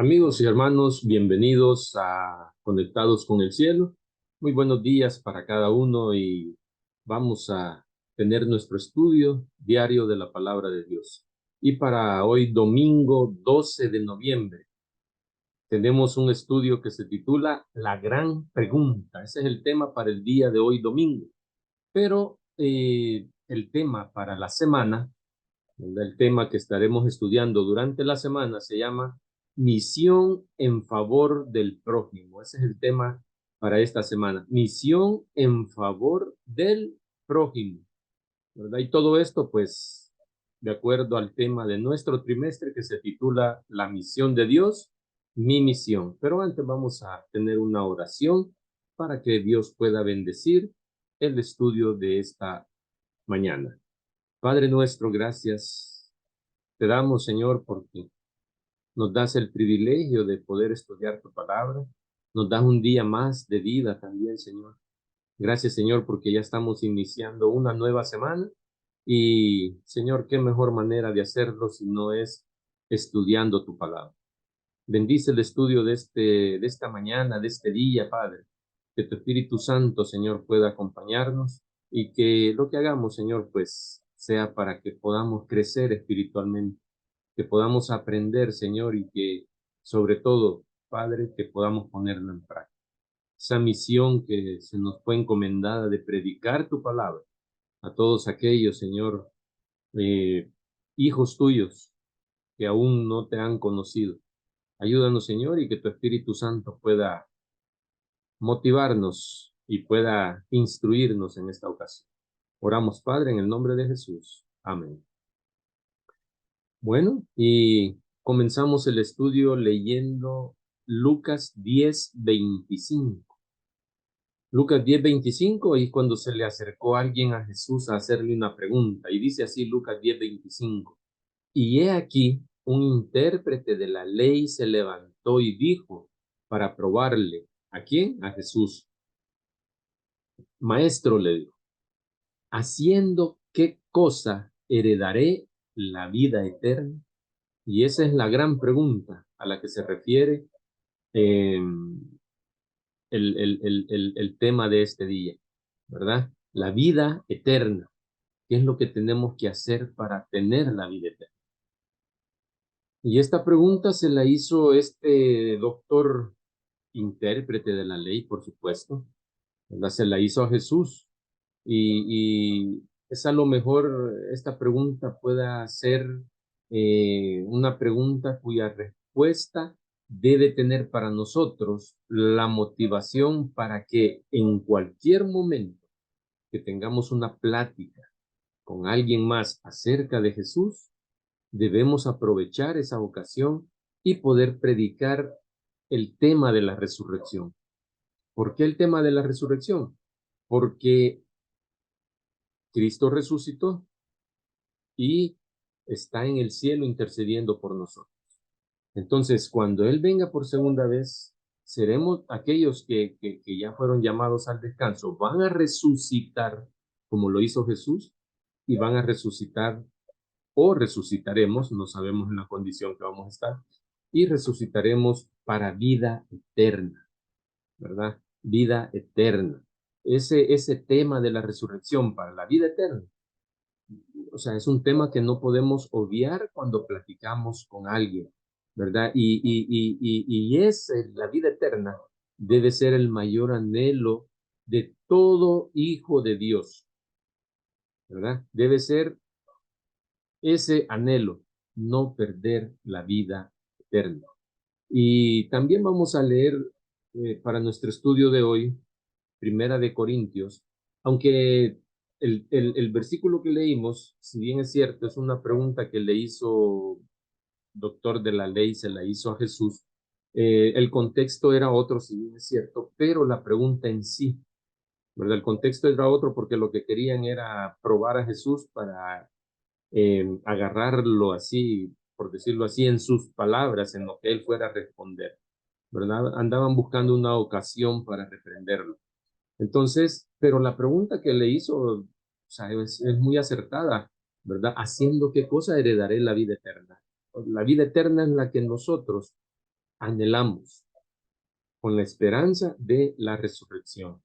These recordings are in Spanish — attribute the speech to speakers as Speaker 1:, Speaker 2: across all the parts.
Speaker 1: Amigos y hermanos, bienvenidos a Conectados con el Cielo. Muy buenos días para cada uno y vamos a tener nuestro estudio diario de la Palabra de Dios. Y para hoy, domingo 12 de noviembre, tenemos un estudio que se titula La Gran Pregunta. Ese es el tema para el día de hoy, domingo. Pero el tema para la semana, el tema que estaremos estudiando durante la semana se llama Misión en favor del prójimo. Ese es el tema para esta semana. Misión en favor del prójimo, ¿verdad? Y todo esto, pues, de acuerdo al tema de nuestro trimestre que se titula La misión de Dios, mi misión. Pero antes vamos a tener una oración para que Dios pueda bendecir el estudio de esta mañana. Padre nuestro, gracias te damos, Señor, porque nos das el privilegio de poder estudiar tu palabra. Nos das un día más de vida también, Señor. Gracias, Señor, porque ya estamos iniciando una nueva semana. Y, Señor, qué mejor manera de hacerlo si no es estudiando tu palabra. Bendice el estudio de esta mañana, de este día, Padre. Que tu Espíritu Santo, Señor, pueda acompañarnos y que lo que hagamos, Señor, pues sea para que podamos crecer espiritualmente, que podamos aprender, Señor, y que sobre todo, Padre, que podamos ponerlo en práctica. Esa misión que se nos fue encomendada de predicar tu palabra a todos aquellos, Señor, eh, hijos tuyos que aún no te han conocido. Ayúdanos, Señor, y que tu Espíritu Santo pueda motivarnos y pueda instruirnos en esta ocasión. Oramos, Padre, en el nombre de Jesús. Amén. Bueno, y comenzamos el estudio leyendo Lucas 10:25. Lucas 10:25, y cuando se le acercó alguien a Jesús a hacerle una pregunta, y dice así Lucas 10:25, y he aquí un intérprete de la ley se levantó y dijo para probarle, ¿a quién? A Jesús. Maestro, le dijo, ¿haciendo qué cosa heredaré la vida eterna? Y esa es la gran pregunta a la que se refiere eh, el tema de este día, ¿verdad? La vida eterna. ¿Qué es lo que tenemos que hacer para tener la vida eterna? Y esta pregunta se la hizo este doctor intérprete de la ley, por supuesto, ¿verdad? Se la hizo a Jesús. Y es a lo mejor esta pregunta pueda ser una pregunta cuya respuesta debe tener para nosotros la motivación para que en cualquier momento que tengamos una plática con alguien más acerca de Jesús, debemos aprovechar esa ocasión y poder predicar el tema de la resurrección. ¿Por qué el tema de la resurrección? Porque Cristo resucitó y está en el cielo intercediendo por nosotros. Entonces, cuando Él venga por segunda vez, seremos aquellos que ya fueron llamados al descanso, van a resucitar como lo hizo Jesús y van a resucitar o resucitaremos, no sabemos en la condición que vamos a estar, y resucitaremos para vida eterna, ¿verdad? Vida eterna. Ese tema de la resurrección para la vida eterna, o sea, es un tema que no podemos obviar cuando platicamos con alguien, ¿verdad? La vida eterna debe ser el mayor anhelo de todo hijo de Dios, ¿verdad? Debe ser ese anhelo, no perder la vida eterna. Y también vamos a leer para nuestro estudio de hoy, Primera de Corintios, aunque el versículo que leímos, si bien es cierto, es una pregunta que le hizo doctor de la ley, se la hizo a Jesús, el contexto era otro, si bien es cierto, pero la pregunta en sí, ¿verdad? El contexto era otro porque lo que querían era probar a Jesús para agarrarlo así, por decirlo así, en sus palabras, en lo que él fuera a responder, ¿verdad? Andaban buscando una ocasión para reprenderlo. Entonces, pero la pregunta que le hizo, o sea, es muy acertada, ¿verdad? ¿Haciendo qué cosa heredaré la vida eterna? La vida eterna es la que nosotros, anhelamos con la esperanza de la resurrección.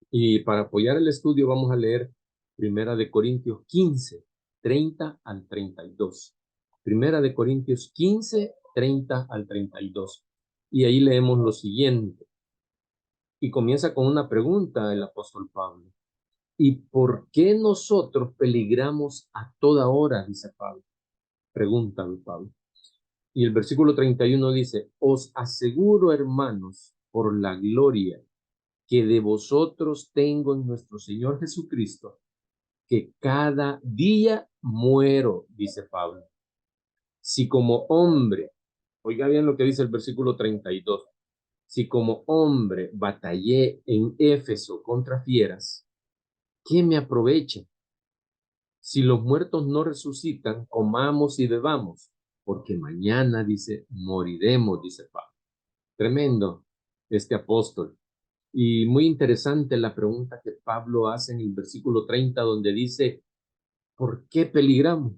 Speaker 1: Y para apoyar el estudio vamos a leer Primera de Corintios 15, 30 al 32. Primera de Corintios 15, 30 al 32. Y ahí leemos lo siguiente. Y comienza con una pregunta el apóstol Pablo. ¿Y por qué nosotros peligramos a toda hora? Dice Pablo. Pregunta Pablo. Y el versículo 31 dice, os aseguro, hermanos, por la gloria que de vosotros tengo en nuestro Señor Jesucristo, que cada día muero, dice Pablo. Si como hombre, oiga bien lo que dice el versículo 32, si como hombre batallé en Éfeso contra fieras, ¿qué me aprovecha? Si los muertos no resucitan, comamos y bebamos, porque mañana, dice, moriremos, dice Pablo. Tremendo este apóstol. Y muy interesante la pregunta que Pablo hace en el versículo 30, donde dice, ¿por qué peligramos?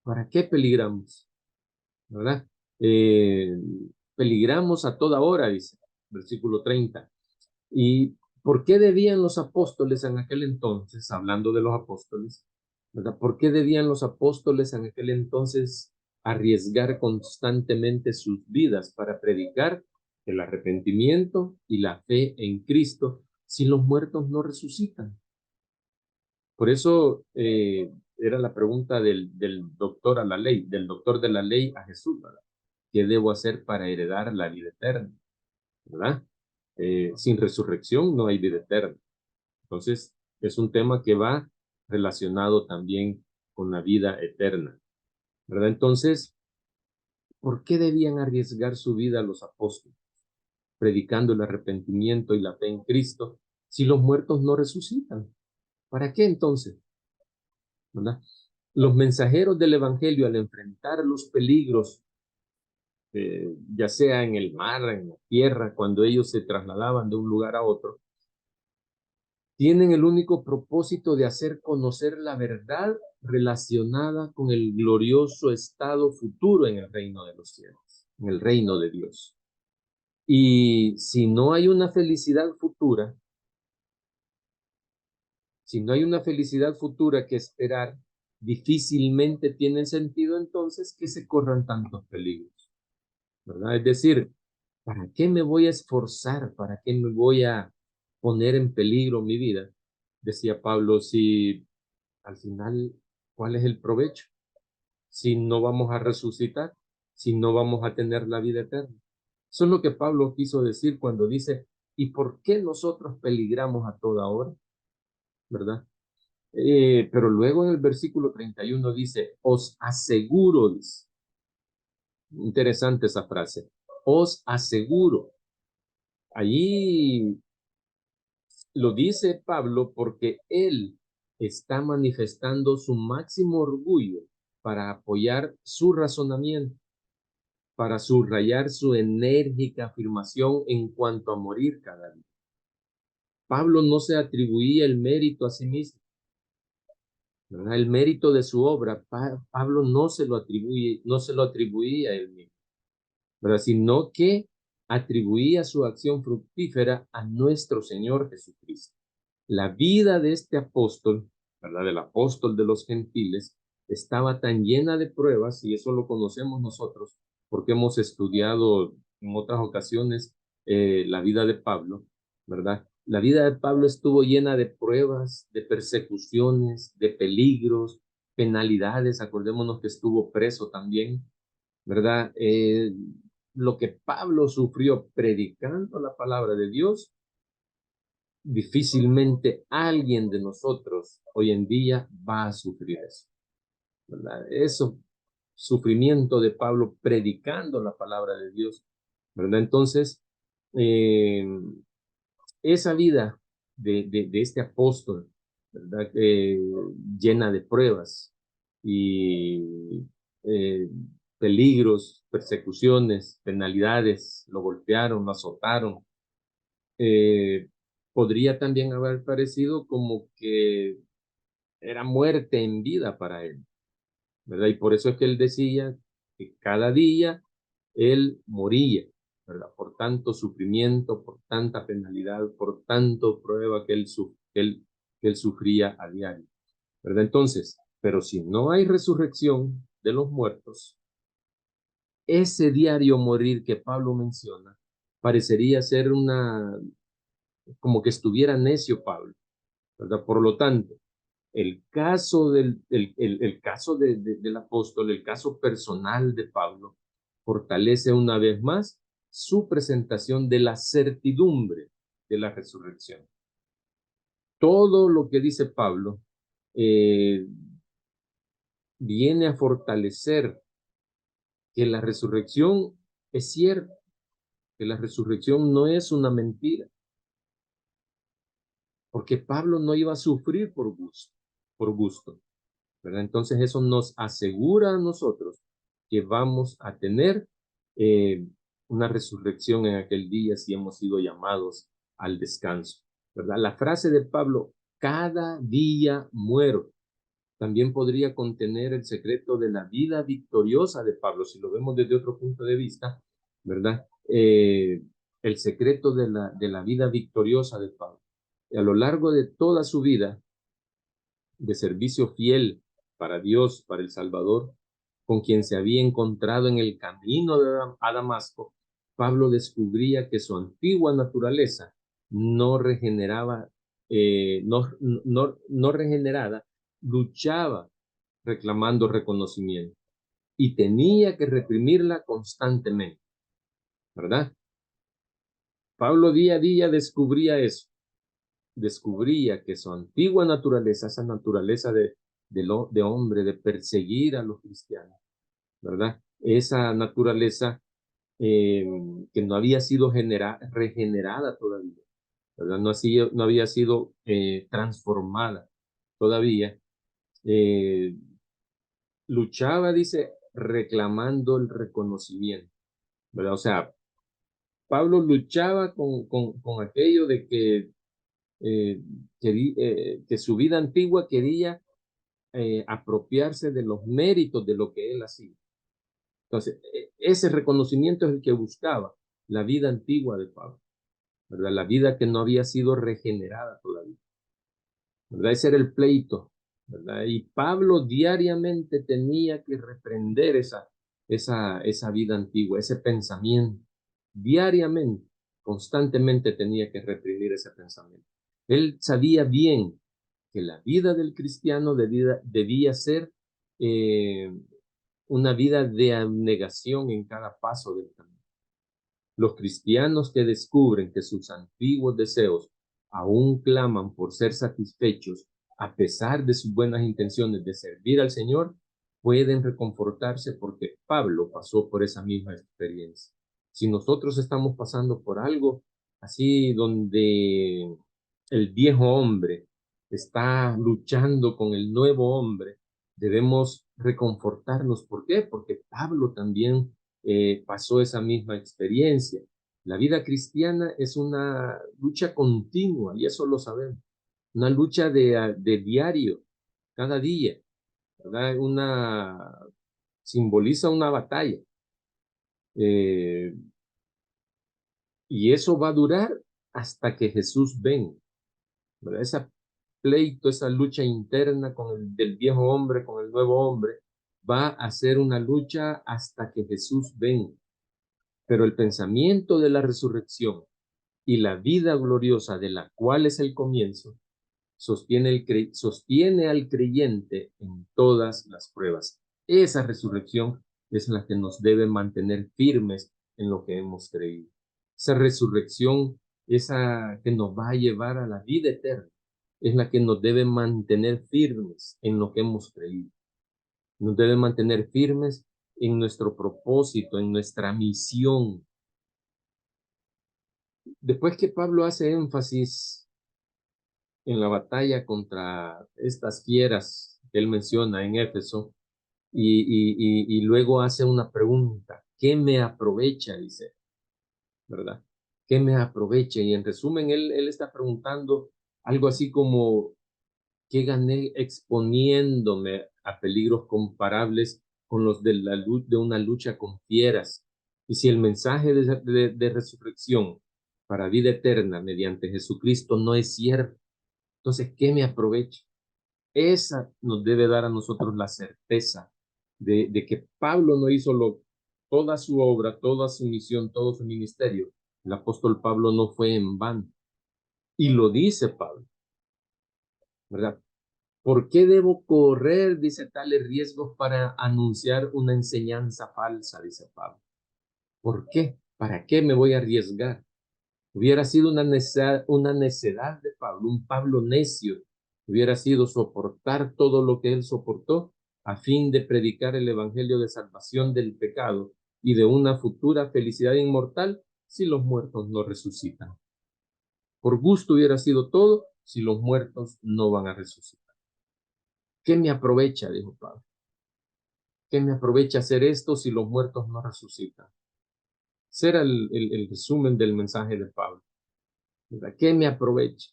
Speaker 1: ¿Para qué peligramos? ¿Verdad? Eh, Peligramos a toda hora, dice, versículo 30. ¿Y por qué debían los apóstoles en aquel entonces, hablando de los apóstoles, ¿verdad? ¿Por qué debían los apóstoles en aquel entonces arriesgar constantemente sus vidas para predicar el arrepentimiento y la fe en Cristo si los muertos no resucitan? Por eso era la pregunta del doctor a la ley, del doctor de la ley a Jesús, ¿verdad? ¿Qué debo hacer para heredar la vida eterna? ¿Verdad? Sin resurrección no hay vida eterna. Entonces, es un tema que va relacionado también con la vida eterna, ¿verdad? Entonces, ¿por qué debían arriesgar su vida los apóstoles, predicando el arrepentimiento y la fe en Cristo, si los muertos no resucitan? ¿Para qué entonces? ¿Verdad? Los mensajeros del Evangelio, al enfrentar los peligros, ya sea en el mar, en la tierra, cuando ellos se trasladaban de un lugar a otro, tienen el único propósito de hacer conocer la verdad relacionada con el glorioso estado futuro en el reino de los cielos, en el reino de Dios. Y si no hay una felicidad futura, si no hay una felicidad futura que esperar, difícilmente tiene sentido entonces que se corran tantos peligros, ¿verdad? Es decir, ¿para qué me voy a esforzar? ¿Para qué me voy a poner en peligro mi vida? Decía Pablo, si al final, ¿cuál es el provecho? Si no vamos a resucitar, si no vamos a tener la vida eterna. Eso es lo que Pablo quiso decir cuando dice, ¿y por qué nosotros peligramos a toda hora? ¿Verdad? Pero luego en el versículo 31 dice, os aseguro, dice. Interesante esa frase, os aseguro. Allí lo dice Pablo porque él está manifestando su máximo orgullo para apoyar su razonamiento, para subrayar su enérgica afirmación en cuanto a morir cada día. Pablo no se atribuía el mérito a sí mismo, ¿verdad? El mérito de su obra, Pablo no se lo atribuía a él mismo, ¿verdad? Sino que atribuía su acción fructífera a nuestro Señor Jesucristo. La vida de este apóstol, ¿verdad? Del apóstol de los gentiles, estaba tan llena de pruebas, y eso lo conocemos nosotros, porque hemos estudiado en otras ocasiones la vida de Pablo, ¿verdad? La vida de Pablo estuvo llena de pruebas, de persecuciones, de peligros, penalidades. Acordémonos que estuvo preso también, ¿verdad? Lo que Pablo sufrió predicando la palabra de Dios, difícilmente alguien de nosotros hoy en día va a sufrir eso, ¿verdad? Eso, sufrimiento de Pablo predicando la palabra de Dios, ¿verdad? Entonces, eh, esa vida de este apóstol, ¿verdad? Llena de pruebas y eh, peligros, persecuciones, penalidades, lo golpearon, lo azotaron, eh, podría también haber parecido como que era muerte en vida para él, ¿verdad? Y por eso es que él decía que cada día Él moría, ¿verdad? Por tanto sufrimiento, por tanta penalidad, por tanto prueba que él sufría a diario, ¿verdad? Entonces, pero si no hay resurrección de los muertos, ese diario morir que Pablo menciona parecería ser como que estuviera necio Pablo, ¿verdad? Por lo tanto, el caso el caso del apóstol, el caso personal de Pablo, fortalece una vez más su presentación de la certidumbre de la resurrección. Todo lo que dice Pablo eh, viene a fortalecer que la resurrección es cierta, que la resurrección no es una mentira, porque Pablo no iba a sufrir por gusto, ¿verdad? Entonces eso nos asegura a nosotros que vamos a tener eh, una resurrección en aquel día si hemos sido llamados al descanso, ¿verdad? La frase de Pablo, cada día muero, también podría contener el secreto de la vida victoriosa de Pablo, si lo vemos desde otro punto de vista, ¿verdad? El secreto de la vida victoriosa de Pablo. A lo largo de toda su vida, de servicio fiel para Dios, para el Salvador, con quien se había encontrado en el camino a Damasco, Pablo descubría que su antigua naturaleza no regeneraba, no regenerada, luchaba reclamando reconocimiento y tenía que reprimirla constantemente, ¿verdad? Pablo día a día descubría eso, descubría que su antigua naturaleza, esa naturaleza de hombre, de perseguir a los cristianos, ¿verdad? Esa naturaleza eh, que no había sido regenerada todavía, ¿verdad? No había sido transformada todavía. Eh, Luchaba, dice, reclamando el reconocimiento, ¿verdad? O sea, Pablo luchaba con aquello de eh, que su vida antigua quería apropiarse de los méritos de lo que él hacía. Entonces, ese reconocimiento es el que buscaba la vida antigua de Pablo, ¿verdad? La vida que no había sido regenerada todavía, ¿verdad? Ese era el pleito, ¿verdad? Y Pablo diariamente tenía que reprender esa vida antigua, ese pensamiento. Diariamente, constantemente tenía que reprimir ese pensamiento. Él sabía bien que la vida del cristiano debía ser eh, una vida de abnegación en cada paso del camino. Los cristianos que descubren que sus antiguos deseos aún claman por ser satisfechos a pesar de sus buenas intenciones de servir al Señor, pueden reconfortarse porque Pablo pasó por esa misma experiencia. Si nosotros estamos pasando por algo así donde el viejo hombre está luchando con el nuevo hombre, debemos reconfortarnos. ¿Por qué? Porque Pablo también pasó esa misma experiencia. La vida cristiana es una lucha continua y eso lo sabemos. Una lucha de diario, cada día, ¿verdad? Simboliza una batalla. Eh, y eso va a durar hasta que Jesús venga, ¿verdad? Esa pleito, esa lucha interna del viejo hombre con el nuevo hombre, va a ser una lucha hasta que Jesús venga. Pero el pensamiento de la resurrección y la vida gloriosa de la cual es el comienzo, sostiene al creyente en todas las pruebas. Esa resurrección es la que nos debe mantener firmes en lo que hemos creído. Esa resurrección, esa que nos va a llevar a la vida eterna, es la que nos debe mantener firmes en lo que hemos creído. Nos debe mantener firmes en nuestro propósito, en nuestra misión. Después que Pablo hace énfasis en la batalla contra estas fieras que él menciona en Éfeso, y luego hace una pregunta, ¿qué me aprovecha? Dice, ¿verdad? ¿Qué me aprovecha? Y en resumen, él está preguntando algo así como, ¿qué gané exponiéndome a peligros comparables con los de una lucha con fieras? Y si el mensaje de resurrección para vida eterna mediante Jesucristo no es cierto, entonces, ¿qué me aprovecha? Esa nos debe dar a nosotros la certeza de que Pablo no hizo toda su obra, toda su misión, todo su ministerio. El apóstol Pablo no fue en vano. Y lo dice Pablo, ¿verdad? ¿Por qué debo correr, dice, tales riesgos para anunciar una enseñanza falsa, dice Pablo? ¿Por qué? ¿Para qué me voy a arriesgar? Hubiera sido una necedad de Pablo, un Pablo necio. Hubiera sido soportar todo lo que él soportó a fin de predicar el evangelio de salvación del pecado y de una futura felicidad inmortal si los muertos no resucitan. Por gusto hubiera sido todo si los muertos no van a resucitar. ¿Qué me aprovecha? Dijo Pablo. ¿Qué me aprovecha hacer esto si los muertos no resucitan? Ese era el resumen del mensaje de Pablo. ¿Verdad? ¿Qué me aprovecha?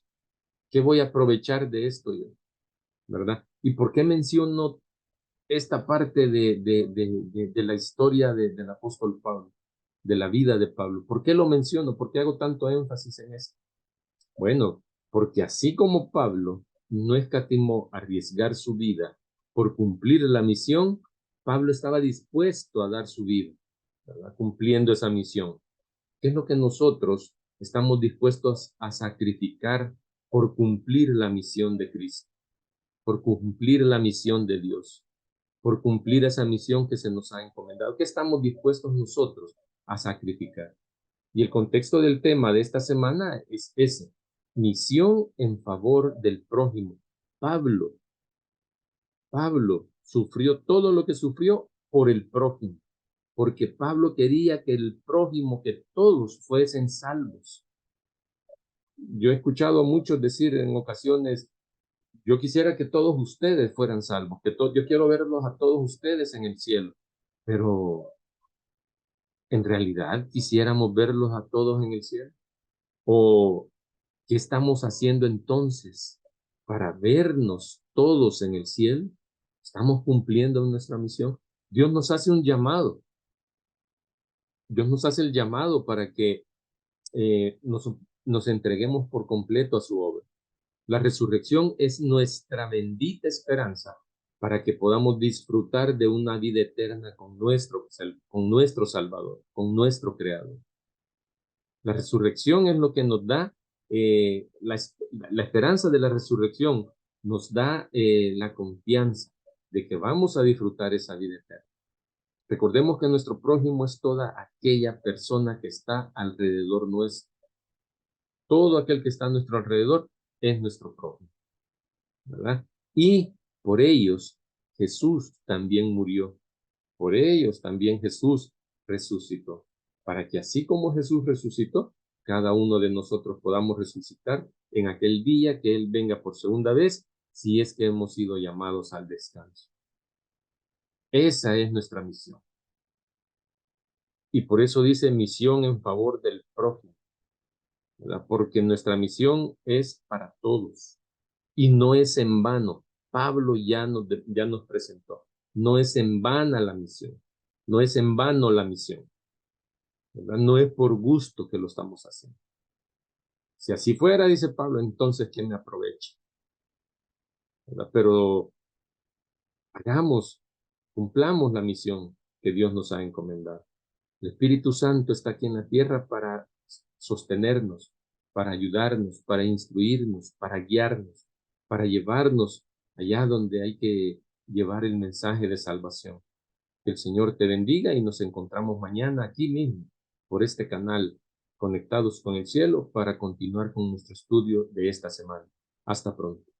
Speaker 1: ¿Qué voy a aprovechar de esto yo? ¿Verdad? ¿Y por qué menciono esta parte de la historia del apóstol Pablo, de la vida de Pablo? ¿Por qué lo menciono? ¿Por qué hago tanto énfasis en esto? Bueno, porque así como Pablo no escatimó arriesgar su vida por cumplir la misión, Pablo estaba dispuesto a dar su vida, ¿verdad? Cumpliendo esa misión. ¿Qué es lo que nosotros estamos dispuestos a sacrificar por cumplir la misión de Cristo, por cumplir la misión de Dios, por cumplir esa misión que se nos ha encomendado? ¿Qué estamos dispuestos nosotros a sacrificar? Y el contexto del tema de esta semana es ese: misión en favor del prójimo. Pablo, Pablo sufrió todo lo que sufrió por el prójimo, porque Pablo quería que el prójimo, que todos fuesen salvos. Yo he escuchado a muchos decir en ocasiones: yo quisiera que todos ustedes fueran salvos, yo quiero verlos a todos ustedes en el cielo, pero ¿en realidad quisiéramos verlos a todos en el cielo? ¿O qué estamos haciendo entonces para vernos todos en el cielo? ¿Estamos cumpliendo nuestra misión? Dios nos hace un llamado. Dios nos hace el llamado para que nos entreguemos por completo a su obra. La resurrección es nuestra bendita esperanza para que podamos disfrutar de una vida eterna con nuestro Salvador, con nuestro Creador. La resurrección es lo que nos da, la esperanza de la resurrección nos da la confianza de que vamos a disfrutar esa vida eterna. Recordemos que nuestro prójimo es toda aquella persona que está alrededor nuestro. Todo aquel que está a nuestro alrededor es nuestro prójimo, ¿verdad? Y por ellos Jesús también murió. Por ellos también Jesús resucitó, para que así como Jesús resucitó, cada uno de nosotros podamos resucitar en aquel día que Él venga por segunda vez, si es que hemos sido llamados al descanso. Esa es nuestra misión. Y por eso dice misión en favor del prójimo, ¿verdad? Porque nuestra misión es para todos y no es en vano. Pablo ya nos presentó. No es en vana la misión. No es en vano la misión, ¿verdad? No es por gusto que lo estamos haciendo. Si así fuera, dice Pablo, entonces ¿quién me aprovecha? ¿Verdad? Pero cumplamos la misión que Dios nos ha encomendado. El Espíritu Santo está aquí en la tierra para sostenernos, para ayudarnos, para instruirnos, para guiarnos, para llevarnos allá donde hay que llevar el mensaje de salvación. Que el Señor te bendiga y nos encontramos mañana aquí mismo, por este canal, conectados con el cielo, para continuar con nuestro estudio de esta semana. Hasta pronto.